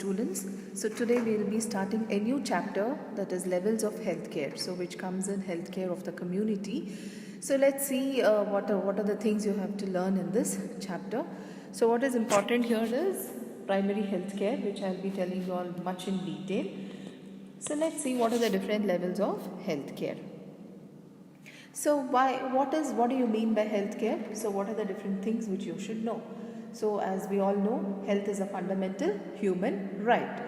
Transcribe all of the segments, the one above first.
students. So today we will be starting a new chapter, that is levels of healthcare, so which comes in healthcare of the community. So let's see what are the things you have to learn in this chapter. So what is important here is primary healthcare, which I'll be telling you all much in detail. So let's see what are the different levels of healthcare. So what do you mean by healthcare? So what are the different things which you should know? So as we all know, health is a fundamental human right.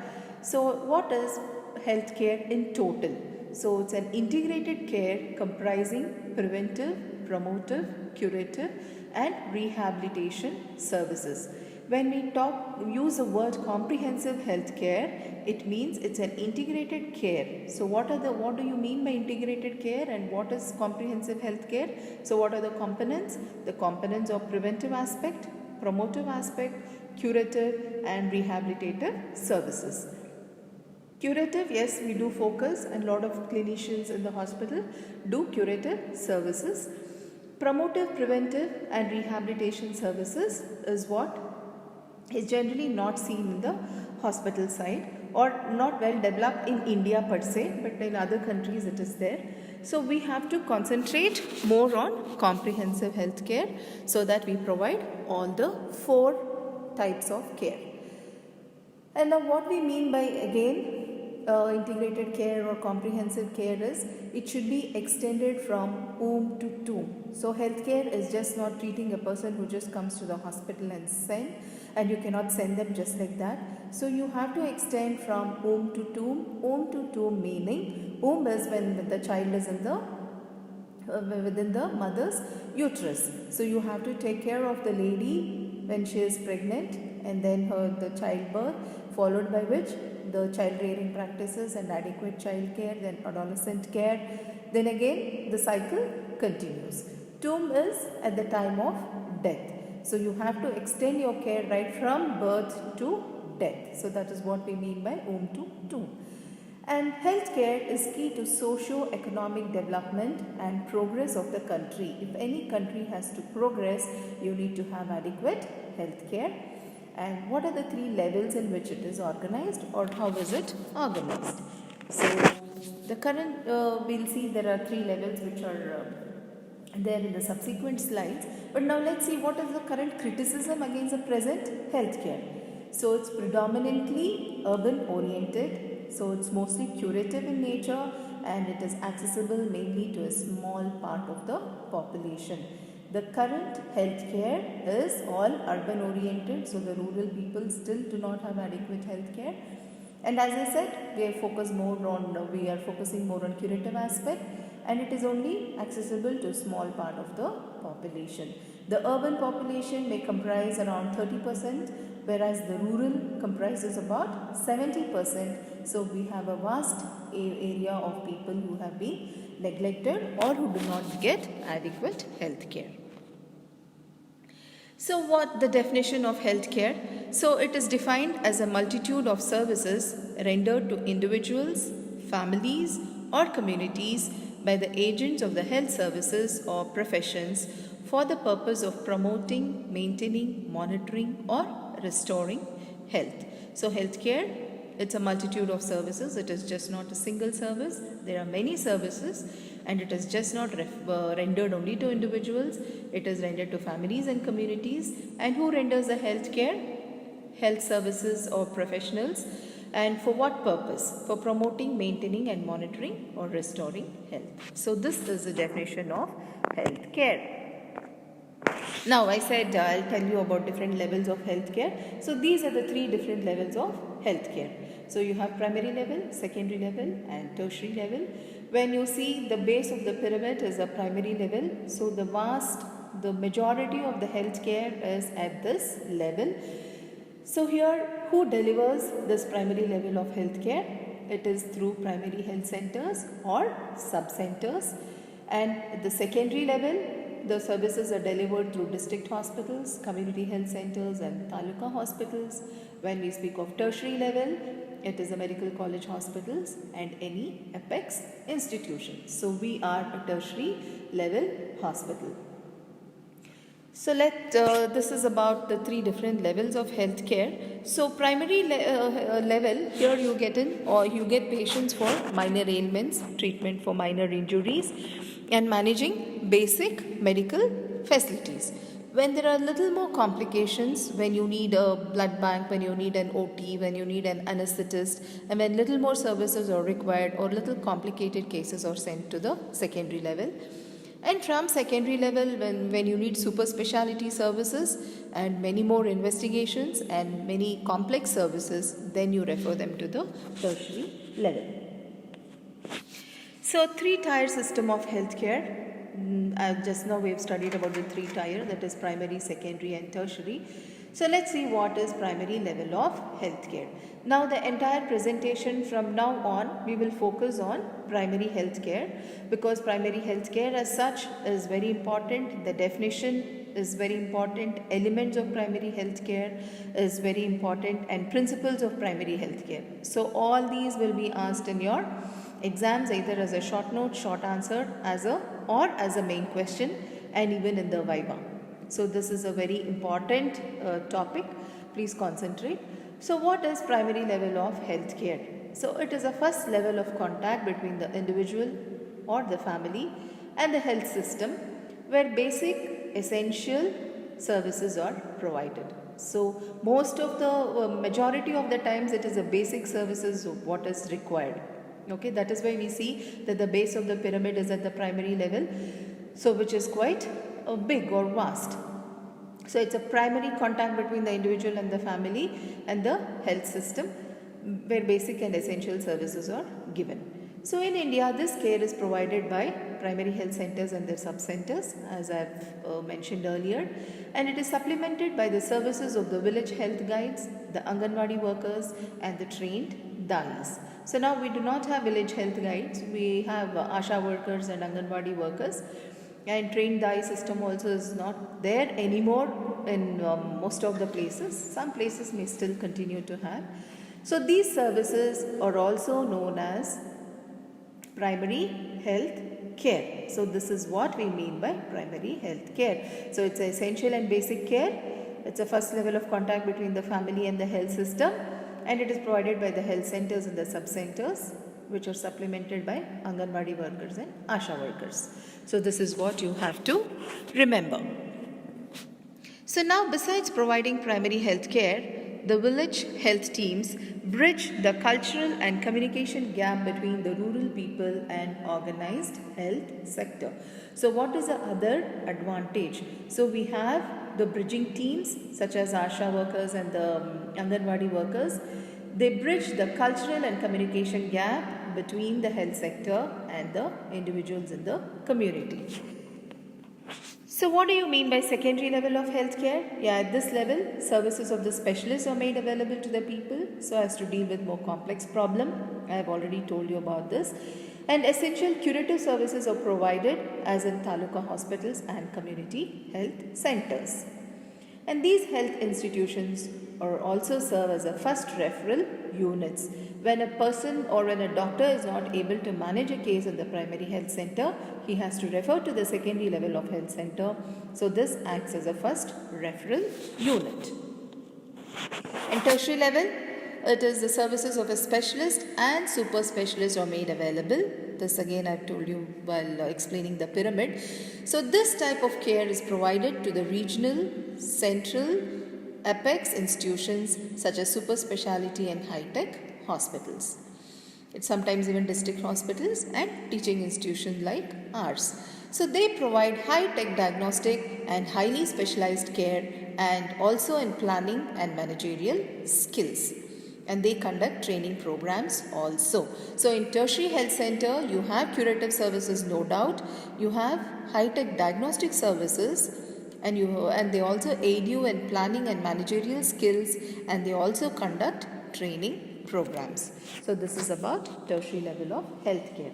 So what is healthcare in total? So it's an integrated care comprising preventive, promotive, curative and rehabilitation services. When we use the word comprehensive healthcare, it means it's an integrated care. So what do you mean by integrated care and what is comprehensive healthcare? So what are the components? The components of preventive aspect, promotive aspect, curative and rehabilitative services. Curative, yes, we do focus and a lot of clinicians in the hospital do curative services. Promotive, preventive and rehabilitation services is what is generally not seen in the hospital side or not well developed in India per se, but in other countries it is there. So we have to concentrate more on comprehensive health care so that we provide all the 4 types of care. And now what we mean by again integrated care or comprehensive care is it should be extended from womb to tomb. So healthcare is just not treating a person who just comes to the hospital and you cannot send them just like that. So you have to extend from womb to tomb. Womb to tomb meaning womb is when the child is in the within the mother's uterus. So you have to take care of the lady when she is pregnant and then the childbirth, followed by which the child rearing practices and adequate child care, then adolescent care, then again the cycle continues. Tomb is at the time of death. So you have to extend your care right from birth to death. So that is what we mean by womb to tomb. And healthcare is key to socio-economic development and progress of the country. If any country has to progress, you need to have adequate healthcare. And what are the 3 levels in which it is organized or how is it organized? So the current, we'll see there are 3 levels which are there in the subsequent slides. But now let's see what is the current criticism against the present healthcare. So it's predominantly urban oriented. So it's mostly curative in nature and it is accessible mainly to a small part of the population. The current healthcare is all urban oriented, so the rural people still do not have adequate healthcare. And as I said, we are focusing more on curative aspect and it is only accessible to a small part of the population. The urban population may comprise around 30%, whereas the rural comprises about 70%. So we have a vast area of people who have been neglected or who do not get adequate health care. So what the definition of health care? So it is defined as a multitude of services rendered to individuals, families or communities by the agents of the health services or professions for the purpose of promoting, maintaining, monitoring or restoring health. So healthcare, it's a multitude of services. It is just not a single service. There are many services and it is just not rendered only to individuals. It is rendered to families and communities. And who renders the health care? Health services or professionals. And for what purpose? For promoting, maintaining and monitoring or restoring health. So this is the definition of health care. Now I said I'll tell you about different levels of healthcare. So these are the 3 different levels of healthcare. So you have primary level, secondary level and tertiary level. When you see the base of the pyramid is a primary level. So the majority of the healthcare is at this level. So here who delivers this primary level of healthcare? It is through primary health centers or sub-centers. And at the secondary level, the services are delivered through district hospitals, community health centers and taluka hospitals. When we speak of tertiary level, it is the medical college hospitals and any apex institutions. So we are a tertiary level hospital. So this is about the three different levels of healthcare. So primary level, here you get in or you get patients for minor ailments, treatment for minor injuries, and managing basic medical facilities. When there are little more complications, when you need a blood bank, when you need an OT, when you need an anesthetist, and when little more services are required or little complicated cases are sent to the secondary level. And from secondary level, when you need super specialty services and many more investigations and many complex services, then you refer them to the tertiary level. So, three-tier system of healthcare. Just now we have studied about the three-tier, that is primary, secondary and tertiary. So let's see what is primary level of healthcare. Now the entire presentation from now on we will focus on primary healthcare, because primary healthcare as such is very important. The definition is very important, elements of primary healthcare is very important, and principles of primary healthcare. So all these will be asked in your exams, either as a short note, short answer, or as a main question, and even in the viva. So this is a very important topic. Please concentrate. So what is primary level of healthcare? So it is a first level of contact between the individual or the family and the health system, where basic essential services are provided. So most of the majority of the times it is a basic services of what is required. Okay, that is why we see that the base of the pyramid is at the primary level, so which is quite big or vast. So it's a primary contact between the individual and the family and the health system, where basic and essential services are given. So in India, this care is provided by primary health centers and their sub-centers, as I have mentioned earlier, and it is supplemented by the services of the village health guides, the Anganwadi workers and the trained DAIs. So now we do not have village health guides, we have ASHA workers and Anganwadi workers, and trained DAI system also is not there anymore in most of the places. Some places may still continue to have. So these services are also known as primary health care. So this is what we mean by primary health care. So it's essential and basic care. It's a first level of contact between the family and the health system, and it is provided by the health centers and the sub-centers, which are supplemented by Anganwadi workers and ASHA workers. So this is what you have to remember. So now, besides providing primary health care, the village health teams bridge the cultural and communication gap between the rural people and organized health sector. So what is the other advantage? So we have the bridging teams such as ASHA workers and the Anganwadi workers. They bridge the cultural and communication gap between the health sector and the individuals in the community. So what do you mean by secondary level of healthcare? Yeah, at this level, services of the specialists are made available to the people so as to deal with more complex problem. I have already told you about this. And essential curative services are provided as in taluka hospitals and community health centers. And these health institutions are also serve as a first referral units. When a person or when a doctor is not able to manage a case in the primary health center, he has to refer to the secondary level of health center. So this acts as a first referral unit. In tertiary level, it is the services of a specialist and super specialist are made available. This again I have told you while explaining the pyramid. So this type of care is provided to the regional, central, apex institutions such as super specialty and high-tech hospitals. It's sometimes even district hospitals and teaching institutions like ours. So they provide high-tech diagnostic and highly specialized care and also in planning and managerial skills. And they conduct training programs also. So in tertiary health center, you have curative services, no doubt. You have high-tech diagnostic services, and they also aid you in planning and managerial skills, and they also conduct training programs. So this is about tertiary level of healthcare.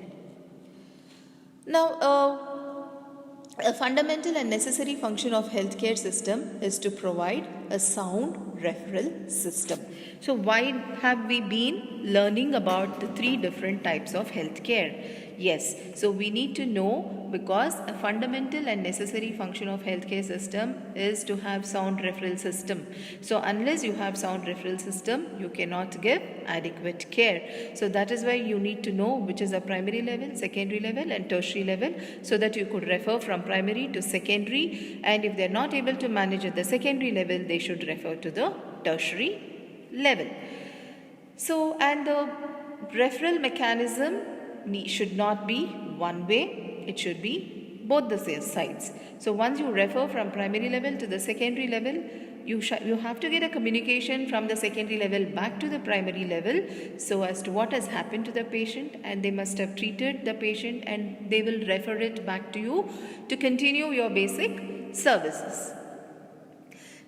Now, a fundamental and necessary function of healthcare system is to provide a sound, referral system. So why have we been learning about the three different types of healthcare? Yes, so we need to know, because a fundamental and necessary function of healthcare system is to have sound referral system. So unless you have sound referral system, you cannot give adequate care. So that is why you need to know which is a primary level, secondary level and tertiary level, so that you could refer from primary to secondary, and if they are not able to manage at the secondary level, they should refer to the tertiary level. So, and the referral mechanism should not be one way, it should be both the sides. So once you refer from primary level to the secondary level, you have to get a communication from the secondary level back to the primary level, so as to what has happened to the patient, and they must have treated the patient and they will refer it back to you to continue your basic services.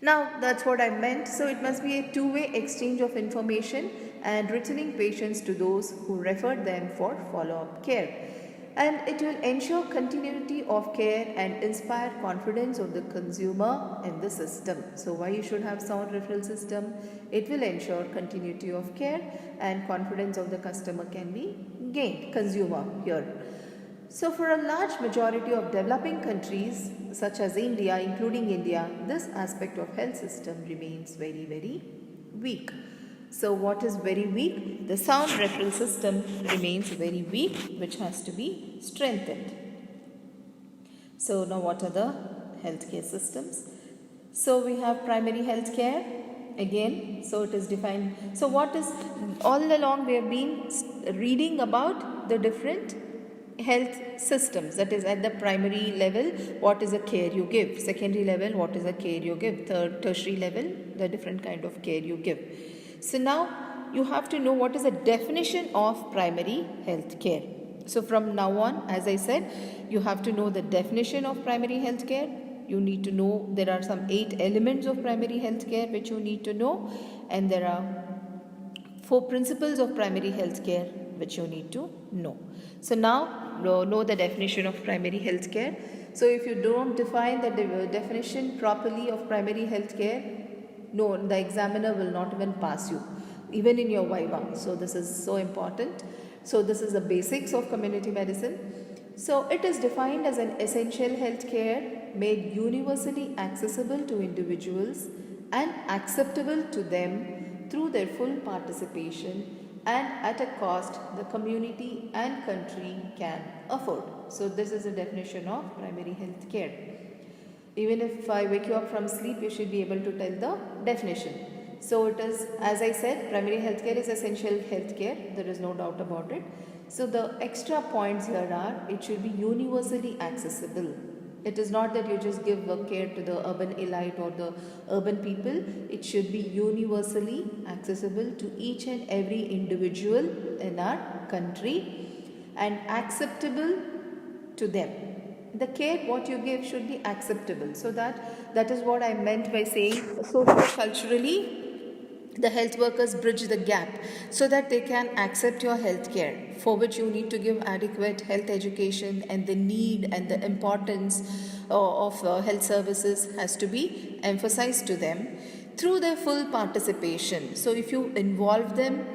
Now that's what I meant. So it must be a two-way exchange of information and returning patients to those who referred them for follow-up care. And it will ensure continuity of care and inspire confidence of the consumer in the system. So why you should have sound referral system? It will ensure continuity of care and confidence of the customer can be gained, consumer here. So for a large majority of developing countries such as India, including India, this aspect of health system remains very, very weak. So what is very weak? The sound referral system remains very weak, which has to be strengthened. So now what are the healthcare systems? So we have primary healthcare again. So it is defined. So what is, all along we have been reading about the different health systems, that is at the primary level what is the care you give, secondary level what is the care you give, tertiary level the different kind of care you give. So now you have to know what is the definition of primary health care. So from now on, as I said, you have to know the definition of primary health care. You need to know there are some 8 elements of primary health care which you need to know, and there are 4 principles of primary health care which you need to know. So now know the definition of primary health care. So if you don't define the definition properly of primary health care, no, the examiner will not even pass you, even in your Viva. So this is so important. So this is the basics of community medicine. So it is defined as an essential health care made universally accessible to individuals and acceptable to them through their full participation and at a cost the community and country can afford. So this is the definition of primary health care. Even if I wake you up from sleep, you should be able to tell the definition. So it is, as I said, primary health care is essential health care. There is no doubt about it. So the extra points here are, it should be universally accessible. It is not that you just give care to the urban elite or the urban people. It should be universally accessible to each and every individual in our country and acceptable to them. The care what you give should be acceptable. So that is what I meant by saying socio-culturally the health workers bridge the gap so that they can accept your health care, for which you need to give adequate health education, and the need and the importance of health services has to be emphasized to them through their full participation. So if you involve them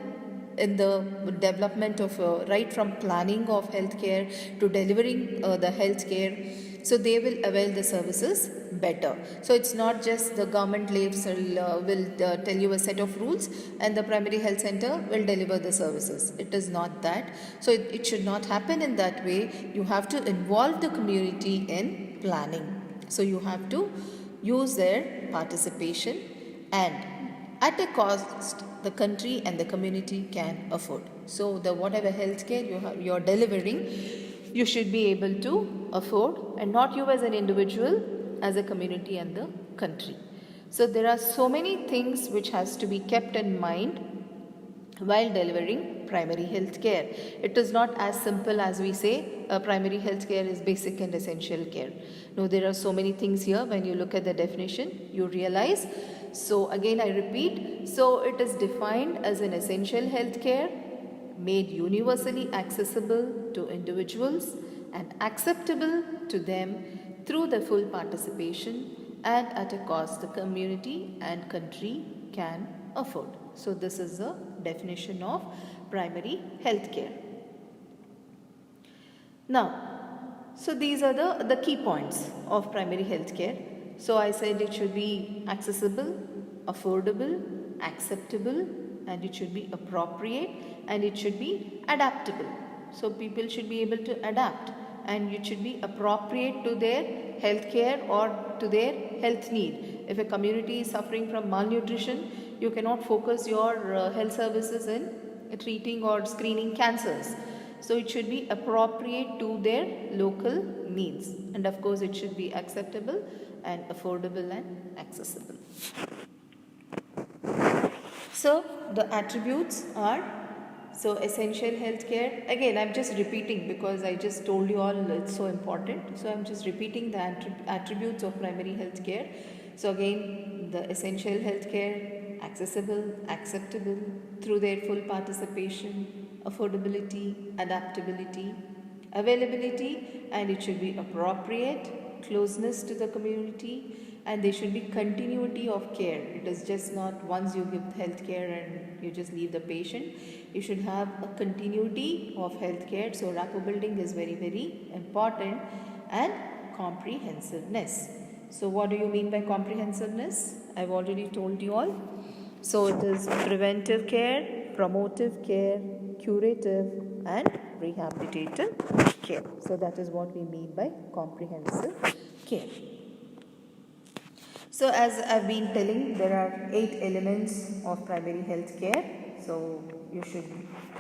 in the development of right from planning of healthcare to delivering the healthcare, so they will avail the services better. So it's not just the government will tell you a set of rules and the primary health center will deliver the services. It is not that. So it should not happen in that way. You have to involve the community in planning. So you have to use their participation, and at a cost the country and the community can afford. So the whatever healthcare you're delivering, you should be able to afford, and not you as an individual, as a community and the country. So there are so many things which has to be kept in mind while delivering primary health care. It is not as simple as we say primary health care is basic and essential care. No, there are so many things here. When you look at the definition, you realize. So again I repeat, so it is defined as an essential health care made universally accessible to individuals and acceptable to them through the full participation and at a cost the community and country can afford. So this is the definition of primary health care. Now, so these are the key points of primary health care. So I said it should be accessible, affordable, acceptable, and it should be appropriate, and it should be adaptable. So people should be able to adapt, and it should be appropriate to their health care or to their health need. If a community is suffering from malnutrition, you cannot focus your health services in treating or screening cancers. So it should be appropriate to their local needs, and of course it should be acceptable and affordable and accessible. So the attributes are, so essential healthcare, again I'm just repeating because I just told you all it's so important. So I'm just repeating the attributes of primary healthcare. So again, the essential healthcare, accessible, acceptable through their full participation, affordability, adaptability, availability, and it should be appropriate, closeness to the community, and there should be continuity of care. It is just not once you give health care and you just leave the patient. You should have a continuity of health care. So rapport building is very, very important, and comprehensiveness. So what do you mean by comprehensiveness? I've already told you all. So it is preventive care, promotive care, curative, and rehabilitative care. So that is what we mean by comprehensive care. So as I've been telling, there are 8 elements of primary health care. So you should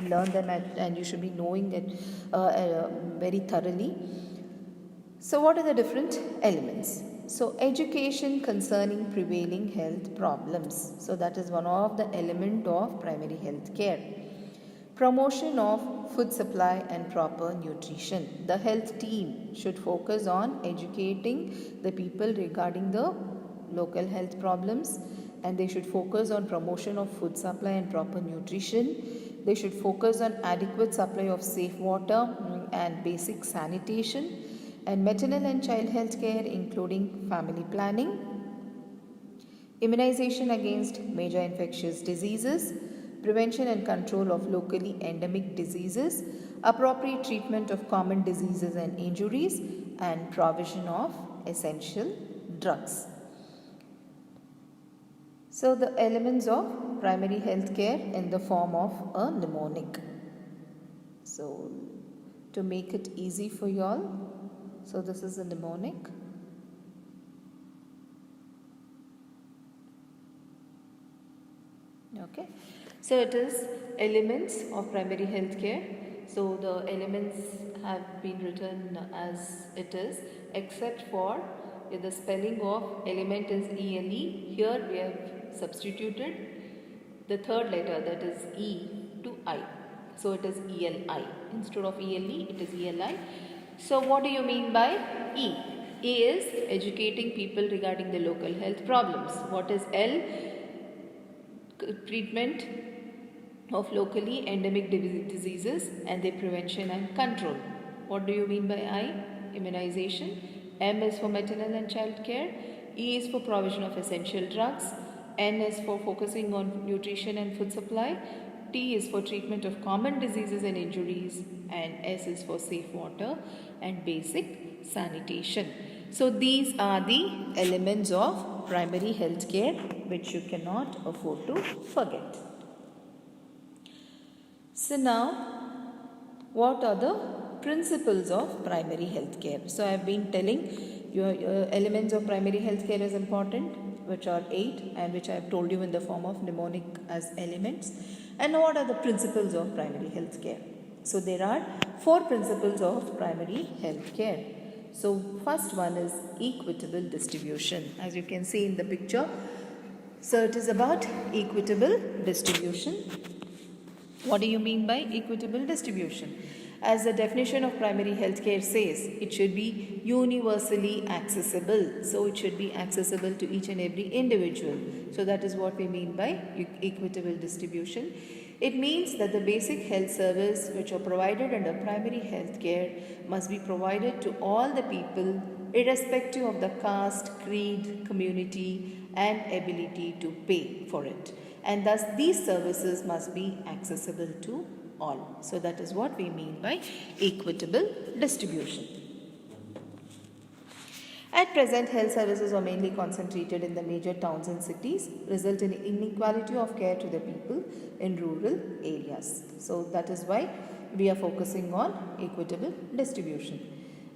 learn them and you should be knowing it very thoroughly. So what are the different elements? So education concerning prevailing health problems. So that is one of the element of primary health care. Promotion of food supply and proper nutrition. The health team should focus on educating the people regarding the local health problems, and they should focus on promotion of food supply and proper nutrition. They should focus on adequate supply of safe water and basic sanitation, and maternal and child health care including family planning, immunization against major infectious diseases, prevention and control of locally endemic diseases, appropriate treatment of common diseases and injuries, and provision of essential drugs. So the elements of primary health care in the form of a mnemonic. So to make it easy for you all, so this is a mnemonic. Okay. So it is elements of primary health care. So the elements have been written as it is, except for the spelling of element is ELE. Here we have substituted the third letter, that is E, to I. So it is ELI. Instead of ELE, it is ELI. So what do you mean by E? E is educating people regarding the local health problems. What is L? Treatment of locally endemic diseases and their prevention and control. What do you mean by I? Immunization. M is for maternal and child care. E is for provision of essential drugs. N is for focusing on nutrition and food supply. T is for treatment of common diseases and injuries. And S is for safe water and basic sanitation. So these are the elements of primary health care which you cannot afford to forget. So now, what are the principles of primary health care? So I have been telling your elements of primary health care is important, which are 8 and which I have told you in the form of mnemonic as elements. And what are the principles of primary health care? So there are 4 principles of primary health care. So first one is equitable distribution, as you can see in the picture. So it is about equitable distribution. What do you mean by equitable distribution? As the definition of primary health care says, it should be universally accessible. So it should be accessible to each and every individual. So that is what we mean by equitable distribution. It means that the basic health service which are provided under primary health care must be provided to all the people irrespective of the caste, creed, community and ability to pay for it. And thus these services must be accessible to all. So that is what we mean by equitable distribution. At present, health services are mainly concentrated in the major towns and cities, result in inequality of care to the people in rural areas. So that is why we are focusing on equitable distribution.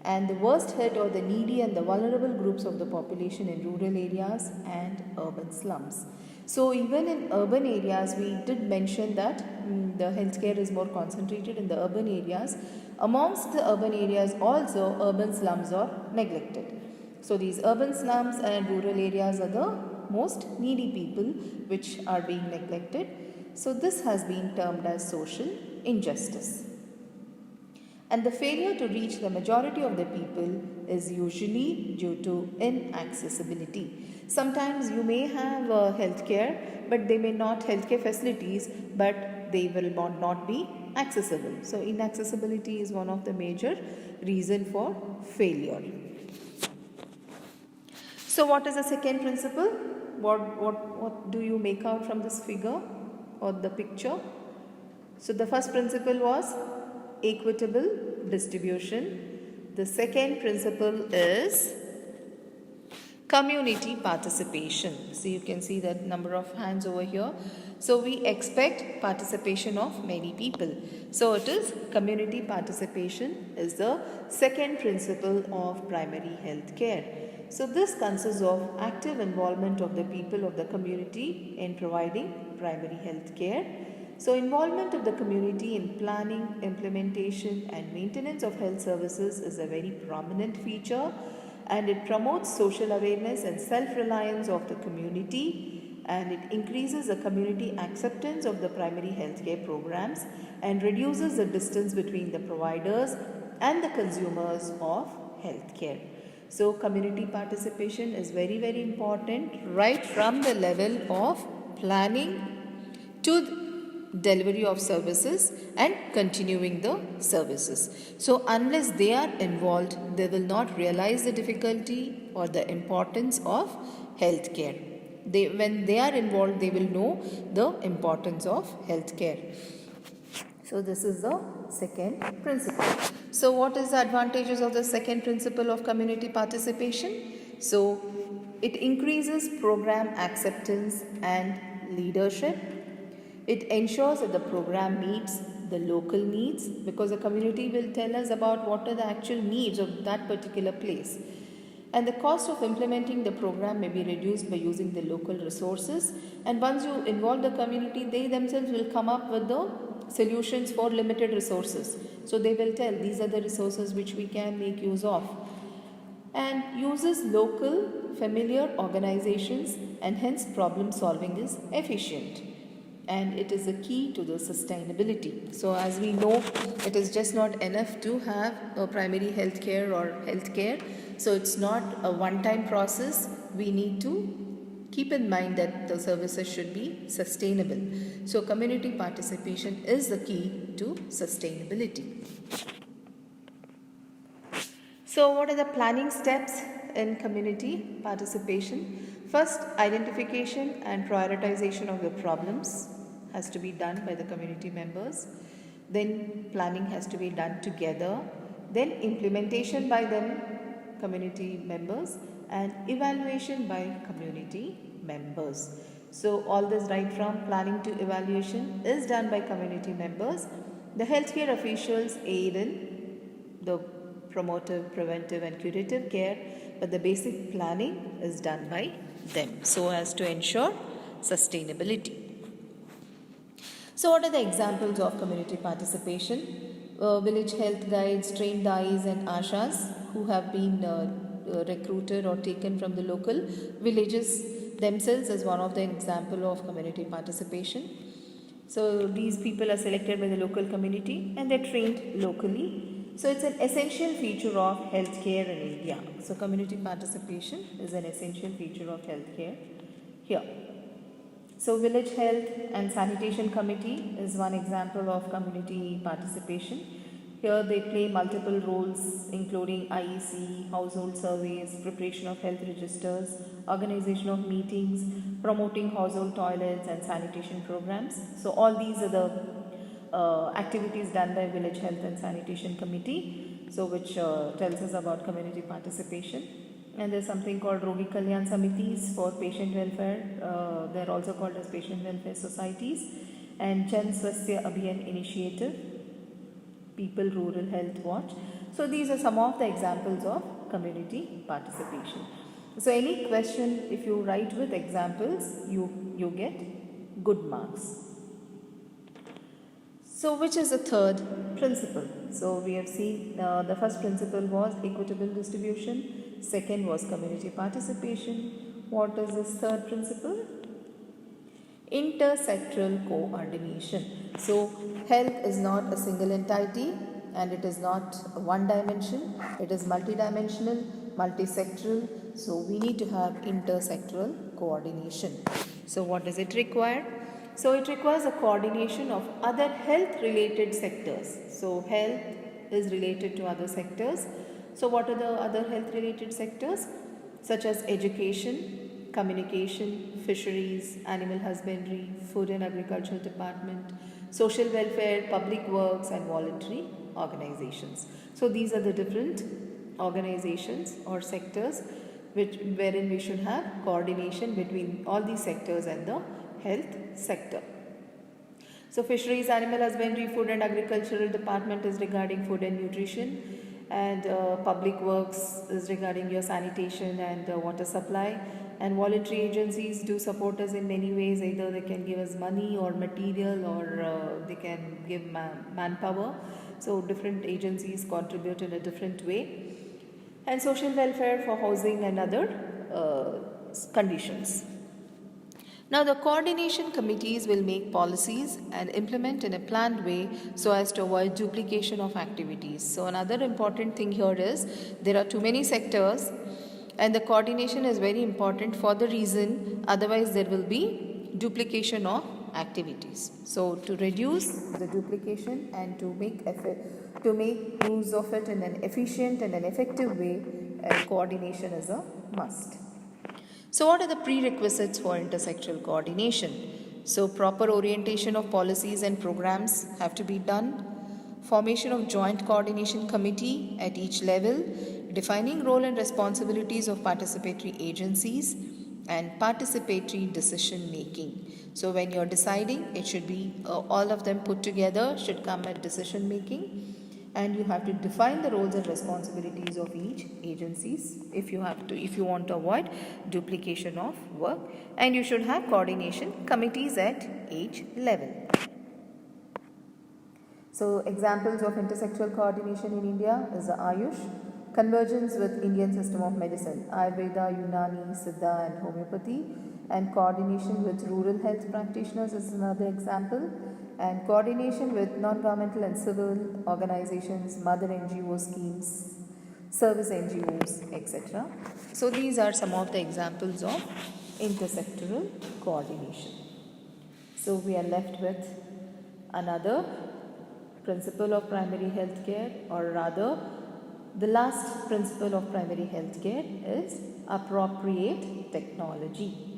And the worst hit or the needy and the vulnerable groups of the population in rural areas and urban slums. So even in urban areas, we did mention that the healthcare is more concentrated in the urban areas. Amongst the urban areas also, urban slums are neglected. So these urban slums and rural areas are the most needy people which are being neglected. So this has been termed as social injustice. And the failure to reach the majority of the people is usually due to inaccessibility. Sometimes you may have healthcare, but they may not healthcare facilities, but they will not be accessible. So inaccessibility is one of the major reason for failure. So what is the second principle? What do you make out from this figure or the picture? So the first principle was equitable distribution. The second principle is community participation. So you can see that number of hands over here. So we expect participation of many people. So it is community participation is the second principle of primary health care. So this consists of active involvement of the people of the community in providing primary health care. So involvement of the community in planning, implementation and maintenance of health services is a very prominent feature, and it promotes social awareness and self-reliance of the community, and it increases the community acceptance of the primary healthcare programs and reduces the distance between the providers and the consumers of healthcare. So community participation is very, very important right from the level of planning to delivery of services and continuing the services. So unless they are involved, they will not realize the difficulty or the importance of healthcare. When they are involved, they will know the importance of healthcare. So this is the second principle. So what is the advantages of the second principle of community participation? So it increases program acceptance and leadership. It ensures that the program meets the local needs, because the community will tell us about what are the actual needs of that particular place. And the cost of implementing the program may be reduced by using the local resources. And once you involve the community, they themselves will come up with the solutions for limited resources. So they will tell these are the resources which we can make use of. And uses local familiar organizations, and hence problem solving is efficient. And it is a key to the sustainability. So as we know, it is just not enough to have a primary health care or health care. So it's not a one-time process. We need to keep in mind that the services should be sustainable. So community participation is the key to sustainability. So what are the planning steps in community participation? First, identification and prioritization of the problems has to be done by the community members. Then planning has to be done together. Then implementation by them, community members, and evaluation by community members. So all this right from planning to evaluation is done by community members. The healthcare officials aid in the promotive, preventive and curative care, but the basic planning is done by them so as to ensure sustainability. So what are the examples of community participation? Village health guides, trained AIs and ASHAs who have been recruited or taken from the local villages themselves as one of the example of community participation. So these people are selected by the local community and they're trained locally. So it's an essential feature of healthcare in India. So community participation is an essential feature of healthcare here. So village health and sanitation committee is one example of community participation. Here they play multiple roles including IEC, household surveys, preparation of health registers, organization of meetings, promoting household toilets and sanitation programs. So all these are the activities done by Village Health and Sanitation Committee, so which tells us about community participation. And there's something called Rogi Kalyan Samitis for patient welfare. They're also called as patient welfare societies. And Jan Swasthya Abhiyan Initiative, People Rural Health Watch. So these are some of the examples of community participation. So any question, if you write with examples, you get good marks. So which is the third principle? So we have seen the first principle was equitable distribution, second was community participation. What is this third principle? Intersectoral coordination. So health is not a single entity and it is not one dimension, it is multidimensional, multisectoral. So we need to have intersectoral coordination. So what does it require? So it requires a coordination of other health related sectors. So health is related to other sectors. So what are the other health related sectors? Such as education, communication, fisheries, animal husbandry, food and agricultural department, social welfare, public works and voluntary organizations. So these are the different organizations or sectors wherein we should have coordination between all these sectors and the health sector. So fisheries, animal husbandry, food and agricultural department is regarding food and nutrition, and public works is regarding your sanitation and water supply, and voluntary agencies do support us in many ways. Either they can give us money or material, or they can give manpower. So different agencies contribute in a different way. And social welfare for housing and other conditions. Now the coordination committees will make policies and implement in a planned way so as to avoid duplication of activities. So another important thing here is there are too many sectors and the coordination is very important for the reason otherwise there will be duplication of activities. So to reduce the duplication and to make use of it in an efficient and an effective way, coordination is a must. So what are the prerequisites for intersectoral coordination? So proper orientation of policies and programs have to be done. Formation of joint coordination committee at each level, defining role and responsibilities of participatory agencies, and participatory decision making. So when you're deciding, it should be all of them put together should come at decision making. And you have to define the roles and responsibilities of each agencies if you want to avoid duplication of work, and you should have coordination committees at each level. So examples of intersectoral coordination in India is the Ayush, convergence with Indian system of medicine, Ayurveda, Unani, Siddha and homeopathy, and coordination with rural health practitioners is another example, and coordination with non-governmental and civil organizations, mother NGO schemes, service NGOs, etc. So these are some of the examples of intersectoral coordination. So we are left with another principle of primary health care, or rather the last principle of primary health care is appropriate technology.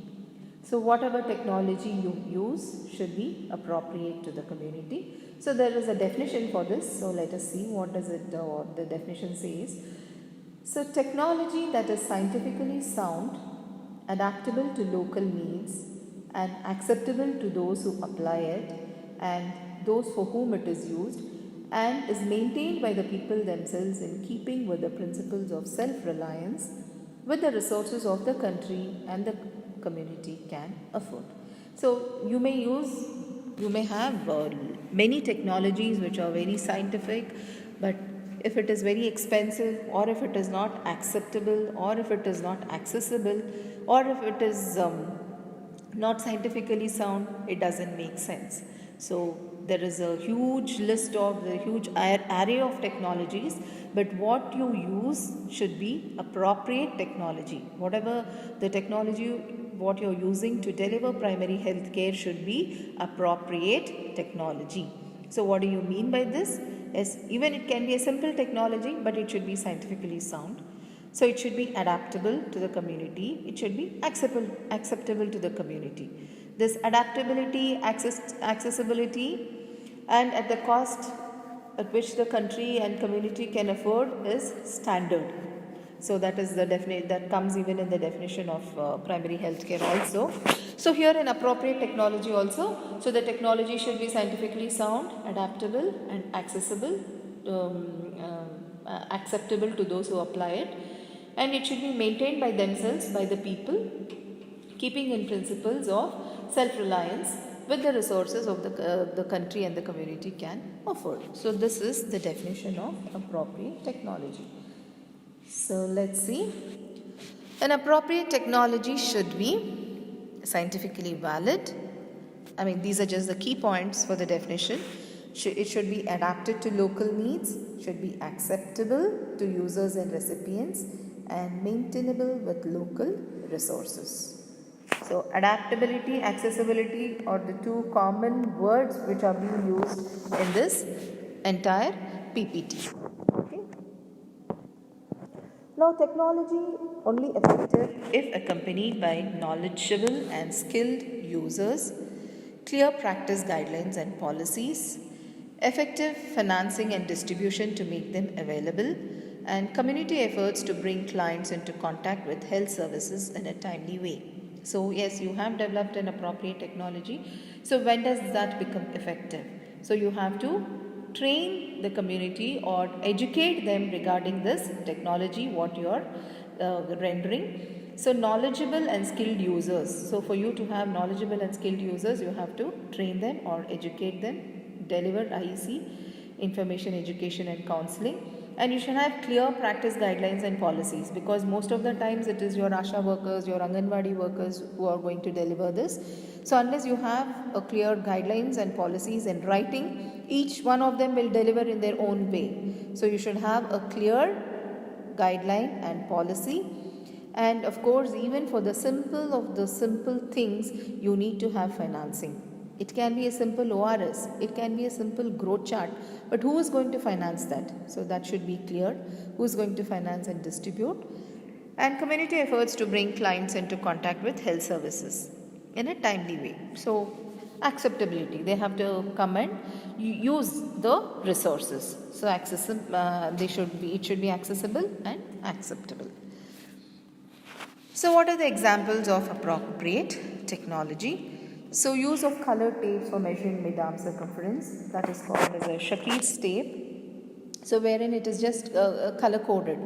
So whatever technology you use should be appropriate to the community. So there is a definition for this. So let us see what the definition says. So technology that is scientifically sound, adaptable to local needs and acceptable to those who apply it and those for whom it is used, and is maintained by the people themselves in keeping with the principles of self-reliance with the resources of the country and the community can afford. So you may have many technologies which are very scientific, but if it is very expensive, or if it is not acceptable, or if it is not accessible, or if it is not scientifically sound, it doesn't make sense. So there is a huge list of the huge array of technologies, but what you use should be appropriate technology. Whatever the technology what you're using to deliver primary health care should be appropriate technology. So what do you mean by this? Even it can be a simple technology, but it should be scientifically sound. So it should be adaptable to the community. It should be acceptable to the community. This adaptability, accessibility, and at the cost at which the country and community can afford is standard. So that is the that comes even in the definition of primary healthcare also. So here an appropriate technology also. So the technology should be scientifically sound, adaptable, and accessible, acceptable to those who apply it, and it should be maintained by themselves, by the people, keeping in principles of self-reliance with the resources of the country and the community can afford. So this is the definition of appropriate technology. So let's see. An appropriate technology should be scientifically valid. I mean, these are just the key points for the definition. It should be adapted to local needs, should be acceptable to users and recipients, and maintainable with local resources. So adaptability, accessibility are the two common words which are being used in this entire PPT. Okay. Now, technology only effective if accompanied by knowledgeable and skilled users, clear practice guidelines and policies, effective financing and distribution to make them available, and community efforts to bring clients into contact with health services in a timely way. So yes, you have developed an appropriate technology. So when does that become effective? So you have to train the community or educate them regarding this technology, what you are rendering. So knowledgeable and skilled users. So for you to have knowledgeable and skilled users, you have to train them or educate them, deliver IEC, information, education and counseling. And you should have clear practice guidelines and policies, because most of the times it is your ASHA workers, your Anganwadi workers who are going to deliver this. So unless you have a clear guidelines and policies in writing, each one of them will deliver in their own way. So you should have a clear guideline and policy. And of course, even for the simple things, you need to have financing. It can be a simple ORS, it can be a simple growth chart, but who is going to finance that? So that should be clear. Who is going to finance and distribute? And community efforts to bring clients into contact with health services in a timely way. So acceptability, they have to come and use the resources. So it should be accessible and acceptable. So what are the examples of appropriate technology? So use of color tapes for measuring mid-arm circumference, that is called as a Shakir's tape. So wherein it is just color coded,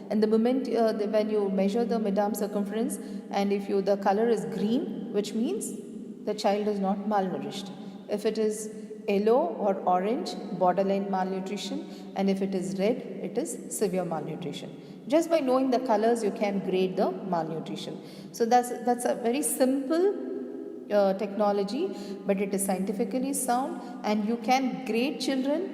and the moment when you measure the mid-arm circumference, and if the color is green, which means the child is not malnourished. If it is yellow or orange, borderline malnutrition, and if it is red, it is severe malnutrition. Just by knowing the colors, you can grade the malnutrition. So that's a very simple technology, but it is scientifically sound, and you can grade children's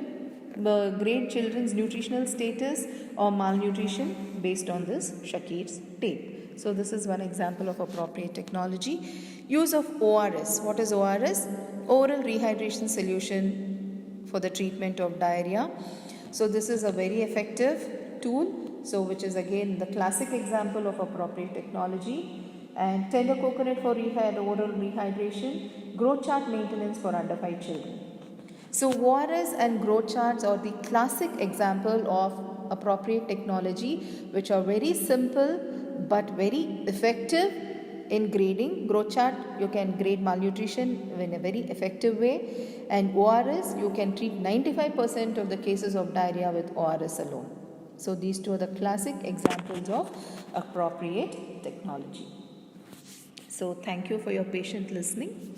nutritional status or malnutrition based on this Shakir's tape. So this is one example of appropriate technology. Use of ORS. What is ORS? Oral rehydration solution for the treatment of diarrhea. So this is a very effective tool, so which is again the classic example of appropriate technology. And tender coconut for oral rehydration, growth chart maintenance for under 5 children. So ORS and growth charts are the classic example of appropriate technology, which are very simple but very effective in grading. Growth chart, you can grade malnutrition in a very effective way, and ORS, you can treat 95% of the cases of diarrhea with ORS alone. So these two are the classic examples of appropriate technology. So thank you for your patient listening.